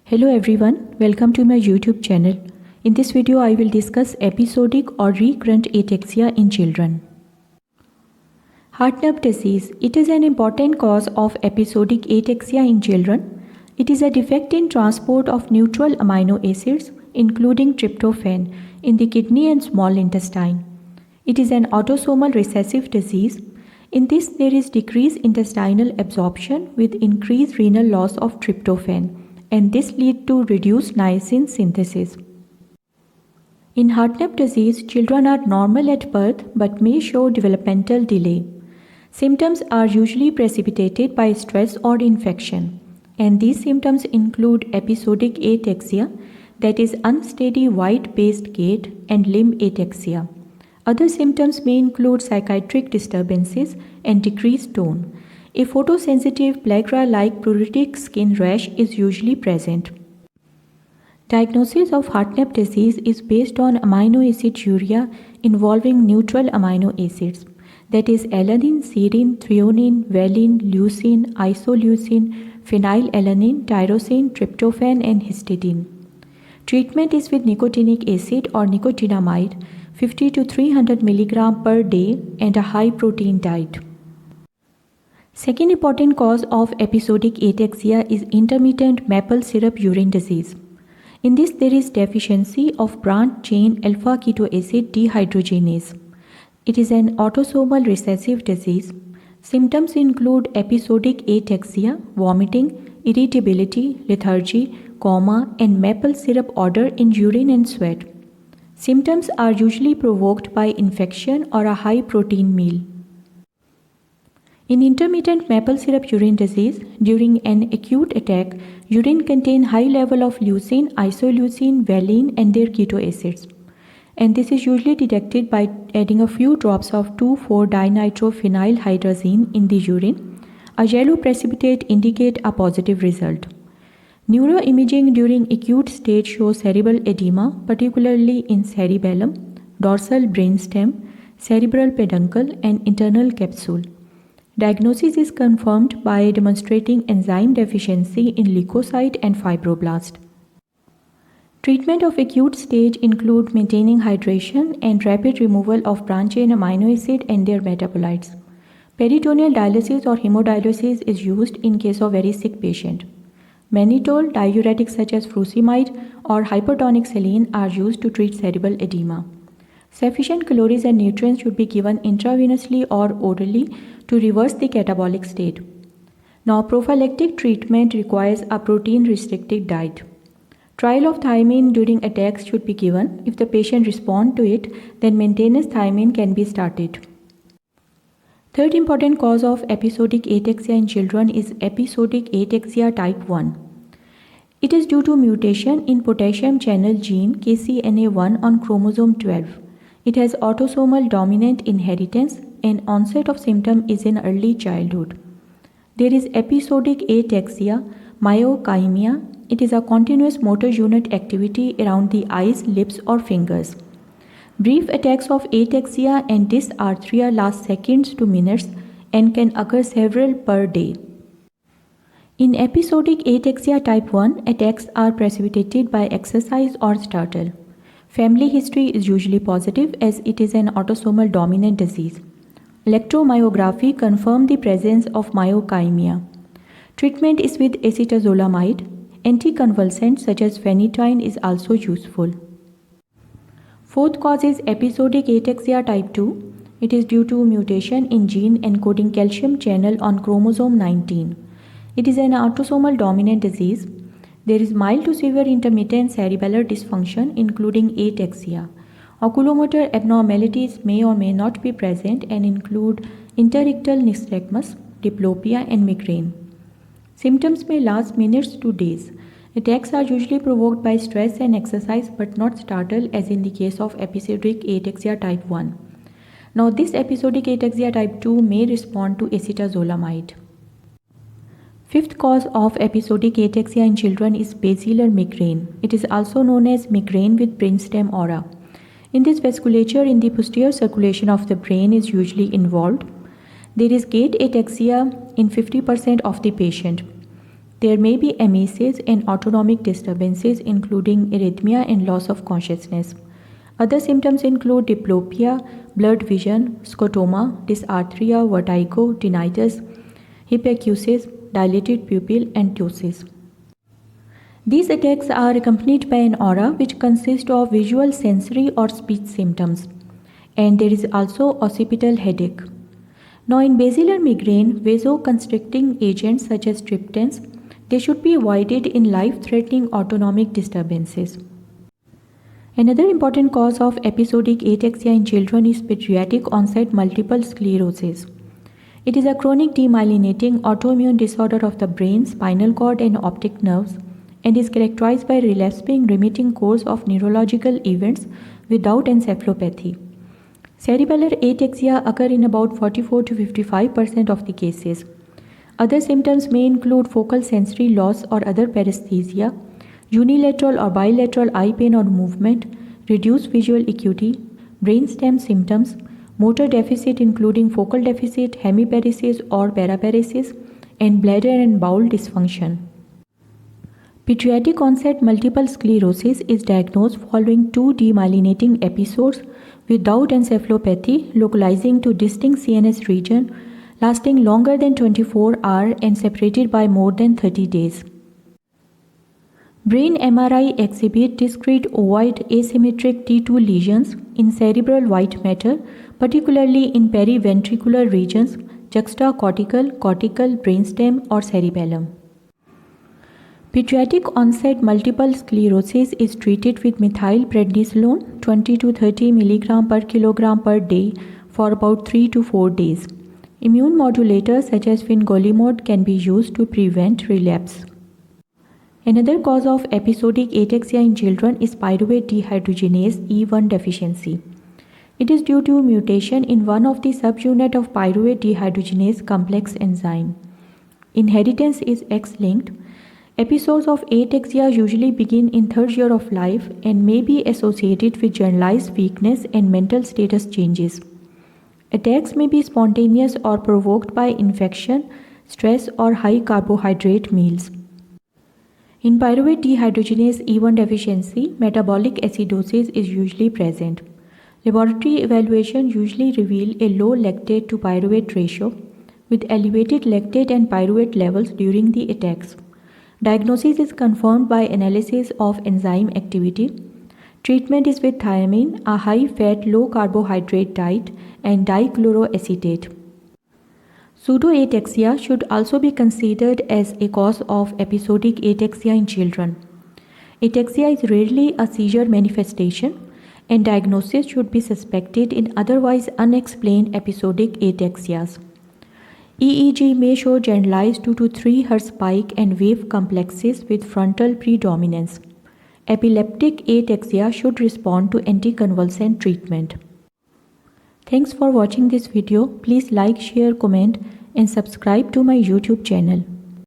Hello everyone, welcome to my YouTube channel. In this video, I will discuss episodic or recurrent ataxia in children. Heart nerve disease. It is an important cause of episodic ataxia in children. It is a defect in transport of neutral amino acids, including tryptophan, in the kidney and small intestine. It is an autosomal recessive disease. In this, there is decreased intestinal absorption with increased renal loss of tryptophan, and this leads to reduced niacin synthesis. In heart nerve disease, children are normal at birth but may show developmental delay. Symptoms are usually precipitated by stress or infection, and these symptoms include episodic ataxia, that is unsteady white-based gait, and limb ataxia. Other symptoms may include psychiatric disturbances and decreased tone. A photosensitive pellagra-like pruritic skin rash is usually present. Diagnosis of heart nerve disease is based on amino aciduria involving neutral amino acids, that is alanine, serine, threonine, valine, leucine, isoleucine, phenylalanine, tyrosine, tryptophan, and histidine. Treatment is with nicotinic acid or nicotinamide, 50 to 300 mg per day, and a high protein diet. Second important cause of episodic ataxia is intermittent maple syrup urine disease. In this, there is deficiency of branched-chain alpha-ketoacid dehydrogenase. It is an autosomal recessive disease. Symptoms include episodic ataxia, vomiting, irritability, lethargy, coma, and maple syrup odor in urine and sweat. Symptoms are usually provoked by infection or a high-protein meal. In intermittent maple syrup urine disease, during an acute attack, urine contains high level of leucine, isoleucine, valine, and their keto acids. And this is usually detected by adding a few drops of 2,4-dinitrophenylhydrazine in the urine. A yellow precipitate indicates a positive result. Neuroimaging during acute stage shows cerebral edema, particularly in cerebellum, dorsal brainstem, cerebral peduncle, and internal capsule. Diagnosis is confirmed by demonstrating enzyme deficiency in leukocyte and fibroblast. Treatment of acute stage include maintaining hydration and rapid removal of branched-chain amino acid and their metabolites. Peritoneal dialysis or hemodialysis is used in case of very sick patient. Mannitol, diuretics such as furosemide or hypertonic saline are used to treat cerebral edema. Sufficient calories and nutrients should be given intravenously or orally to reverse the catabolic state. Now, prophylactic treatment requires a protein-restricted diet. Trial of thiamine during attacks should be given. If the patient responds to it, then maintenance thiamine can be started. Third important cause of episodic ataxia in children is episodic ataxia type 1. It is due to mutation in potassium channel gene KCNA1 on chromosome 12. It has autosomal dominant inheritance and onset of symptom is in early childhood. There is episodic ataxia, myokymia. It is a continuous motor unit activity around the eyes, lips, or fingers. Brief attacks of ataxia and dysarthria last seconds to minutes and can occur several per day. In episodic ataxia type 1, attacks are precipitated by exercise or startle. Family history is usually positive as it is an autosomal dominant disease. Electromyography confirms the presence of myokymia. Treatment is with acetazolamide. Anticonvulsants such as phenytoin is also useful. Fourth cause is episodic ataxia type 2. It is due to mutation in gene encoding calcium channel on chromosome 19. It is an autosomal dominant disease. There is mild to severe intermittent cerebellar dysfunction including ataxia. Oculomotor abnormalities may or may not be present and include interictal nystagmus, diplopia, and migraine. Symptoms may last minutes to days. Attacks are usually provoked by stress and exercise but not startle as in the case of episodic ataxia type 1. Now this episodic ataxia type 2 may respond to acetazolamide. Fifth cause of episodic ataxia in children is basilar migraine. It is also known as migraine with brainstem aura. In this vasculature in the posterior circulation of the brain is usually involved. There is gait ataxia in 50% of the patient. There may be emesis and autonomic disturbances, including arrhythmia and loss of consciousness. Other symptoms include diplopia, blurred vision, scotoma, dysarthria, vertigo, tinnitus, hyperacusis, dilated pupil, and ptosis. These attacks are accompanied by an aura which consists of visual, sensory, or speech symptoms, and there is also occipital headache. Now, in basilar migraine, vasoconstricting agents such as triptans, they should be avoided in life-threatening autonomic disturbances. Another important cause of episodic ataxia in children is pediatric onset multiple sclerosis. It is a chronic demyelinating autoimmune disorder of the brain, spinal cord, and optic nerves, and is characterized by relapsing remitting course of neurological events without encephalopathy. Cerebellar ataxia occur in about 44 to 55% of the cases. Other symptoms may include focal sensory loss or other paresthesia, unilateral or bilateral eye pain or movement, reduced visual acuity, brainstem symptoms, motor deficit including focal deficit, hemiparesis or paraparesis, and bladder and bowel dysfunction. Pediatric onset multiple sclerosis is diagnosed following 2 demyelinating episodes without encephalopathy localizing to distinct CNS region lasting longer than 24 hours and separated by more than 30 days. Brain MRI exhibit discrete ovoid asymmetric T2 lesions in cerebral white matter, particularly in periventricular regions, juxtacortical, cortical, brainstem, or cerebellum. Pediatric onset multiple sclerosis is treated with methylprednisolone 20 to 30 mg per kilogram per day for about 3 to 4 days. Immune modulators such as fingolimod can be used to prevent relapse. Another cause of episodic ataxia in children is pyruvate dehydrogenase E1 deficiency. It is due to mutation in one of the subunit of pyruvate dehydrogenase complex enzyme. Inheritance is X-linked. Episodes of ataxia usually begin in third year of life and may be associated with generalized weakness and mental status changes. Attacks may be spontaneous or provoked by infection, stress, or high carbohydrate meals. In pyruvate dehydrogenase E1 deficiency, metabolic acidosis is usually present. Laboratory evaluation usually reveal a low lactate to pyruvate ratio with elevated lactate and pyruvate levels during the attacks. Diagnosis is confirmed by analysis of enzyme activity. Treatment is with thiamine, a high-fat, low-carbohydrate diet, and dichloroacetate. Pseudoataxia should also be considered as a cause of episodic ataxia in children. Ataxia is rarely a seizure manifestation, and diagnosis should be suspected in otherwise unexplained episodic ataxias. EEG may show generalized 2 to 3 Hz spike and wave complexes with frontal predominance. Epileptic ataxia should respond to anticonvulsant treatment. Thanks for watching this video. Please like, share, comment, and subscribe to my YouTube channel.